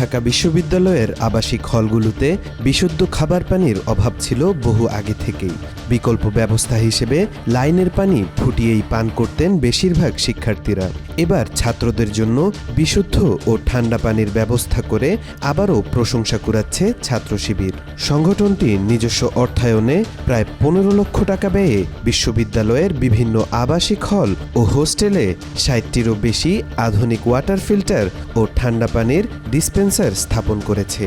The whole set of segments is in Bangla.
ঢাকা বিশ্ববিদ্যালয়ের আবাসিক হলগুলোতে বিশুদ্ধ খাবার পানির অভাব ছিল বহু আগে থেকেই। বিকল্প ব্যবস্থা হিসেবে লাইনের পানি ফুটিয়েই পান করতেন বেশিরভাগ শিক্ষার্থীরা। এবার ছাত্রদের জন্য বিশুদ্ধ ও ঠান্ডা পানির ব্যবস্থা করে আবারও প্রশংসা কুড়াচ্ছে ছাত্র শিবির। সংগঠনটি নিজস্ব অর্থায়নে প্রায় ১৫ লক্ষ টাকা ব্যয়ে বিশ্ববিদ্যালয়ের বিভিন্ন আবাসিক হল ও হোস্টেলে ৬০টিরও বেশি আধুনিক ওয়াটার ফিল্টার ও ঠান্ডা পানির ডিসপেন্সার স্থাপন করেছে।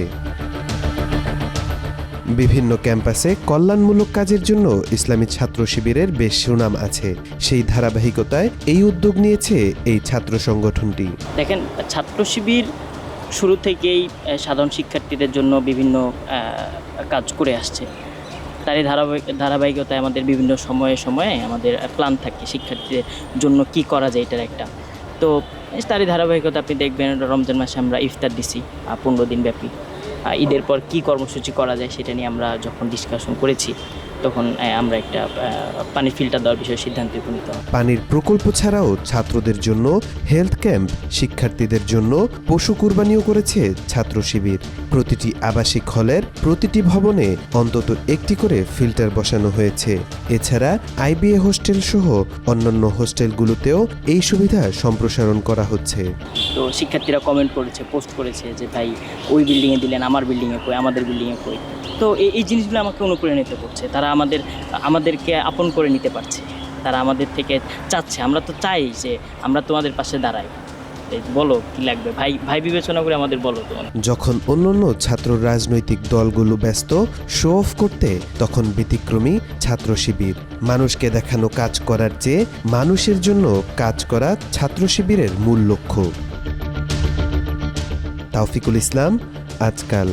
বিভিন্ন ক্যাম্পাসে কল্যাণমূলক কাজের জন্য ইসলামী ছাত্র শিবিরের বেশ সুনাম আছে। সেই ধারাবাহিকতায় এই উদ্যোগ নিয়েছে এই ছাত্র সংগঠনটি। দেখেন, ছাত্র শিবির শুরু থেকেই সাধারণ শিক্ষার্থীদের জন্য বিভিন্ন কাজ করে আসছে। তারই ধারাবাহিকতায় আমাদের বিভিন্ন সময়ে আমাদের প্ল্যান থাকে শিক্ষার্থীদের জন্য কি করা যায় এটার একটা। তো তারই ধারাবাহিকতা আপনি দেখবেন রমজান মাসে আমরা ইফতার দিছি 15 দিন ব্যাপী। ঈদের পর কি কর্মসূচি করা যায় সেটা নিয়ে আমরা যখন ডিসকাশন করেছি তখন আমরা একটা পানির ফিল্টার দেওয়ার বিষয়ে সিদ্ধান্তে উপনীত হই। পানির প্রকল্প ছাড়াও ছাত্রদের জন্য হেলথ ক্যাম্প, শিক্ষার্থীদের জন্য পশু কুরবানিও করেছে ছাত্র শিবির। প্রতিটি আবাসিক হলের প্রতিটি ভবনে অন্তত একটি করে ফিল্টার বসানো হয়েছে। এছাড়া আইবিএ হোস্টেল সহ অন্যান্য হোস্টেলগুলোতেও এই সুবিধা সম্প্রসারণ করা হচ্ছে। তো শিক্ষার্থীরা কমেন্ট করেছে, পোস্ট করেছে যে ভাই ওই বিল্ডিংয়ে দিলেন, আমার বিল্ডিংয়ে কই, আমাদের বিল্ডিংয়ে কই। তো এই জিনিসগুলো আমাকে অনুপ্রাণিত করছে। তারা আমাদেরকে আপন করে নিতে পারছে, তারা আমাদের থেকে চাচ্ছে। আমরা তো চাই যে আমরা তোমাদের পাশে দাঁড়াই, বলো কি লাগবে, ভাই বিবেচনা করে আমাদের বলো। তো যখন অন্যান্য ছাত্র রাজনৈতিক দলগুলো ব্যস্ত শো অফ করতে, তখন ব্যতিক্রমী ছাত্র শিবির। মানুষকে দেখানো কাজ করার চেয়ে মানুষের জন্য কাজ করা ছাত্র শিবিরের মূল লক্ষ্য। তাওফিকুল ইসলাম, আজকাল।